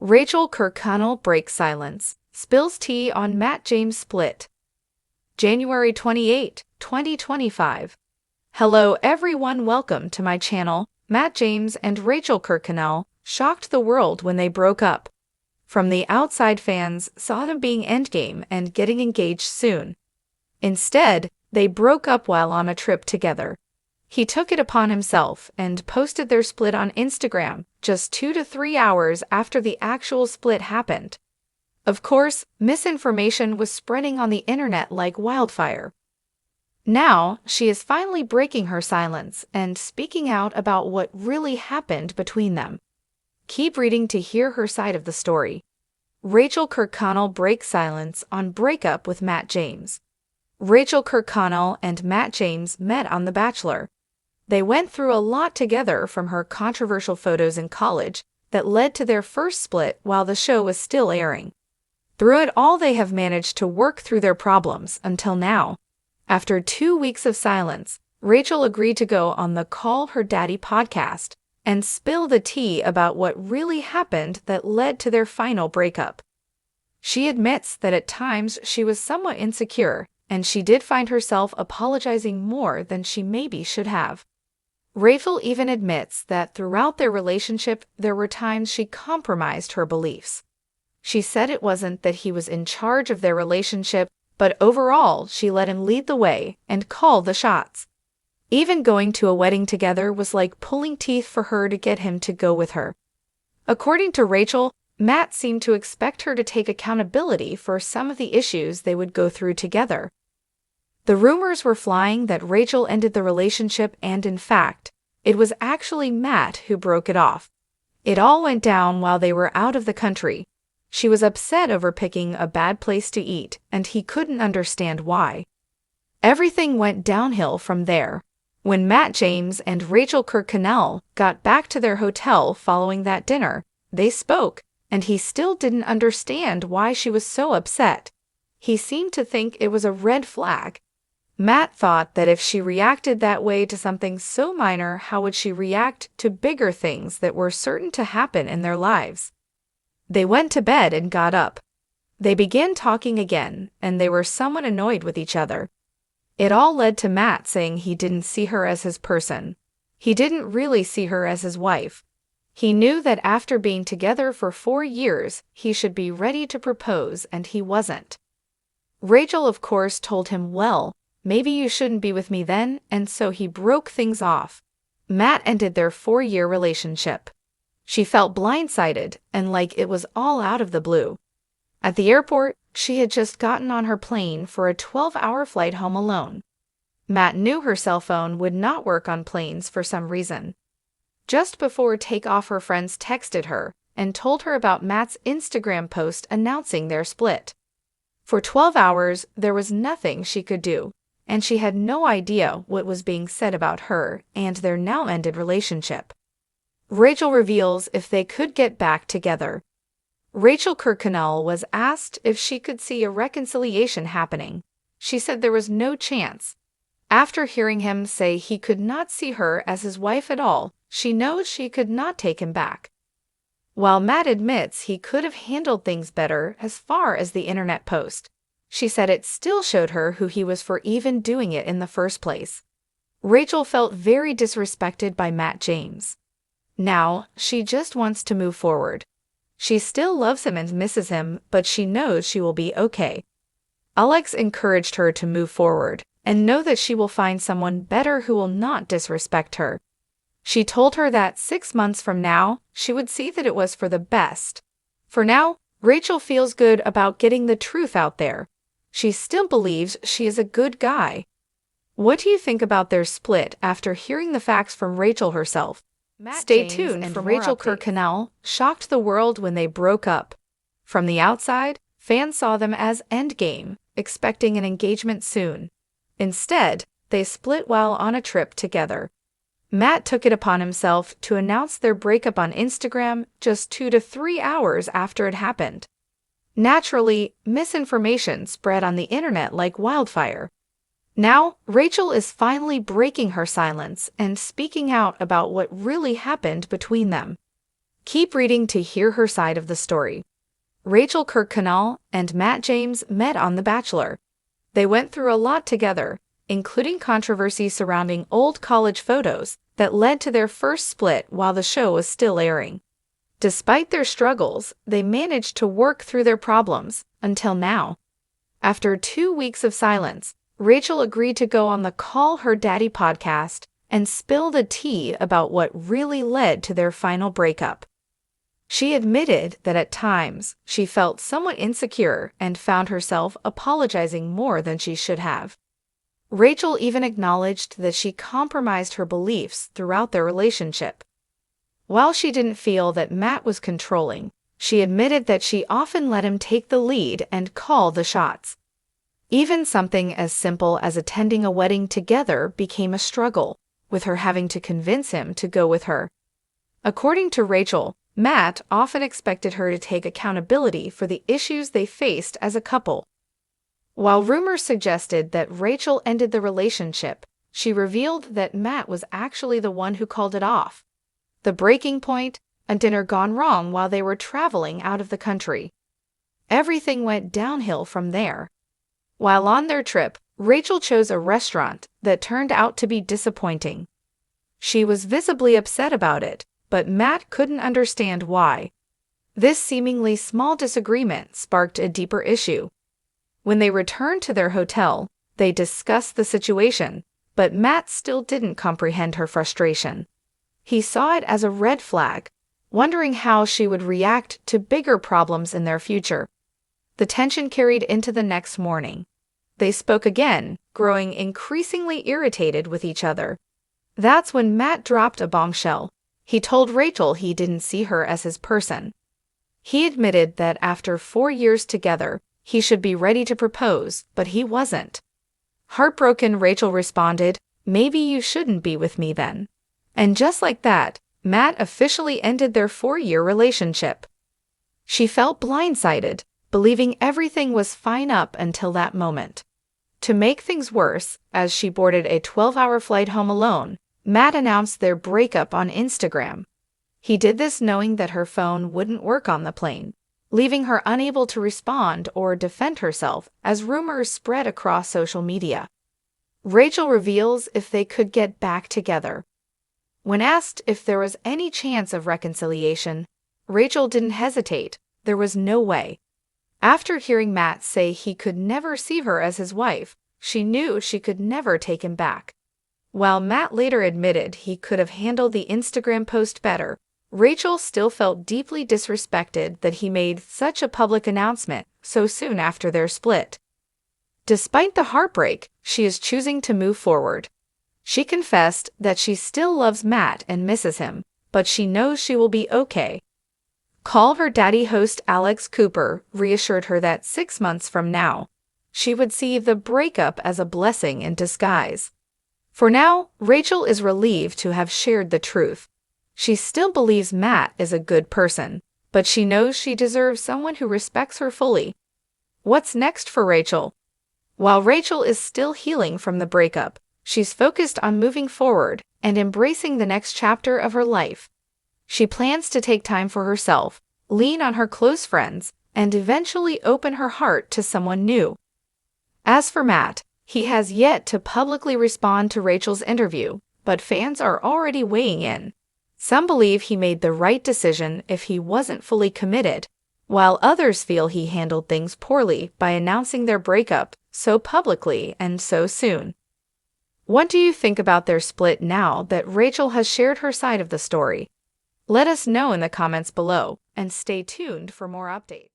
Rachael Kirkconnell breaks silence, spills tea on Matt James split. January 28, 2025. Hello everyone, welcome to my channel. Matt James and Rachael Kirkconnell shocked the world when they broke up. From the outside, fans saw them being endgame and getting engaged soon. Instead, they broke up while on a trip together. He took it upon himself and posted their split on Instagram just 2 to 3 hours after the actual split happened. Of course, misinformation was spreading on the internet like wildfire. Now, she is finally breaking her silence and speaking out about what really happened between them. Keep reading to hear her side of the story. Rachael Kirkconnell breaks silence on breakup with Matt James. Rachael Kirkconnell and Matt James met on The Bachelor. They went through a lot together, from her controversial photos in college that led to their first split while the show was still airing. Through it all, they have managed to work through their problems until now. After 2 weeks of silence, Rachael agreed to go on the Call Her Daddy podcast and spill the tea about what really happened that led to their final breakup. She admits that at times she was somewhat insecure, and she did find herself apologizing more than she maybe should have. Rachael even admits that throughout their relationship, there were times she compromised her beliefs. She said it wasn't that he was in charge of their relationship, but overall, she let him lead the way and call the shots. Even going to a wedding together was like pulling teeth for her to get him to go with her. According to Rachael, Matt seemed to expect her to take accountability for some of the issues they would go through together. The rumors were flying that Rachael ended the relationship, and in fact, it was actually Matt who broke it off. It all went down while they were out of the country. She was upset over picking a bad place to eat, and he couldn't understand why. Everything went downhill from there. When Matt James and Rachael Kirkconnell got back to their hotel following that dinner, they spoke, and he still didn't understand why she was so upset. He seemed to think it was a red flag. Matt thought that if she reacted that way to something so minor, how would she react to bigger things that were certain to happen in their lives? They went to bed and got up. They began talking again, and they were somewhat annoyed with each other. It all led to Matt saying he didn't see her as his person. He didn't really see her as his wife. He knew that after being together for 4 years, he should be ready to propose, and he wasn't. Rachael, of course, told him, well, maybe you shouldn't be with me then, and so he broke things off. Matt ended their 4-year relationship. She felt blindsided and like it was all out of the blue. At the airport, she had just gotten on her plane for a 12-hour flight home alone. Matt knew her cell phone would not work on planes for some reason. Just before takeoff, her friends texted her and told her about Matt's Instagram post announcing their split. For 12 hours, there was nothing she could do, and she had no idea what was being said about her and their now-ended relationship. Rachael reveals if they could get back together. Rachael Kirkconnell was asked if she could see a reconciliation happening. She said there was no chance. After hearing him say he could not see her as his wife at all, she knows she could not take him back. While Matt admits he could have handled things better as far as the internet post, she said it still showed her who he was for even doing it in the first place. Rachael felt very disrespected by Matt James. Now, she just wants to move forward. She still loves him and misses him, but she knows she will be okay. Alex encouraged her to move forward and know that she will find someone better who will not disrespect her. She told her that 6 months from now, she would see that it was for the best. For now, Rachael feels good about getting the truth out there. She still believes she is a good guy. What do you think about their split after hearing the facts from Rachael herself? Stay tuned for Rachael Kirkconnell shocked the world when they broke up. From the outside, fans saw them as endgame, expecting an engagement soon. Instead, they split while on a trip together. Matt took it upon himself to announce their breakup on Instagram just 2 to 3 hours after it happened. Naturally, misinformation spread on the internet like wildfire. Now, Rachael is finally breaking her silence and speaking out about what really happened between them. Keep reading to hear her side of the story. Rachael Kirkconnell and Matt James met on The Bachelor. They went through a lot together, including controversy surrounding old college photos that led to their first split while the show was still airing. Despite their struggles, they managed to work through their problems until now. After 2 weeks of silence, Rachael agreed to go on the Call Her Daddy podcast and spill the tea about what really led to their final breakup. She admitted that at times she felt somewhat insecure and found herself apologizing more than she should have. Rachael even acknowledged that she compromised her beliefs throughout their relationship. While she didn't feel that Matt was controlling, she admitted that she often let him take the lead and call the shots. Even something as simple as attending a wedding together became a struggle, with her having to convince him to go with her. According to Rachael, Matt often expected her to take accountability for the issues they faced as a couple. While rumors suggested that Rachael ended the relationship, she revealed that Matt was actually the one who called it off. The breaking point, a dinner gone wrong while they were traveling out of the country. Everything went downhill from there. While on their trip, Rachael chose a restaurant that turned out to be disappointing. She was visibly upset about it, but Matt couldn't understand why. This seemingly small disagreement sparked a deeper issue. When they returned to their hotel, they discussed the situation, but Matt still didn't comprehend her frustration. He saw it as a red flag, wondering how she would react to bigger problems in their future. The tension carried into the next morning. They spoke again, growing increasingly irritated with each other. That's when Matt dropped a bombshell. He told Rachael he didn't see her as his person. He admitted that after 4 years together, he should be ready to propose, but he wasn't. Heartbroken, Rachael responded, "Maybe you shouldn't be with me then." And just like that, Matt officially ended their 4-year relationship. She felt blindsided, believing everything was fine up until that moment. To make things worse, as she boarded a 12-hour flight home alone, Matt announced their breakup on Instagram. He did this knowing that her phone wouldn't work on the plane, leaving her unable to respond or defend herself as rumors spread across social media. Rachael reveals if they could get back together. When asked if there was any chance of reconciliation, Rachael didn't hesitate. There was no way. After hearing Matt say he could never see her as his wife, she knew she could never take him back. While Matt later admitted he could have handled the Instagram post better, Rachael still felt deeply disrespected that he made such a public announcement so soon after their split. Despite the heartbreak, she is choosing to move forward. She confessed that she still loves Matt and misses him, but she knows she will be okay. Call Her Daddy host Alex Cooper reassured her that 6 months from now, she would see the breakup as a blessing in disguise. For now, Rachael is relieved to have shared the truth. She still believes Matt is a good person, but she knows she deserves someone who respects her fully. What's next for Rachael? While Rachael is still healing from the breakup, she's focused on moving forward and embracing the next chapter of her life. She plans to take time for herself, lean on her close friends, and eventually open her heart to someone new. As for Matt, he has yet to publicly respond to Rachael's interview, but fans are already weighing in. Some believe he made the right decision if he wasn't fully committed, while others feel he handled things poorly by announcing their breakup so publicly and so soon. What do you think about their split now that Rachael has shared her side of the story? Let us know in the comments below, and stay tuned for more updates.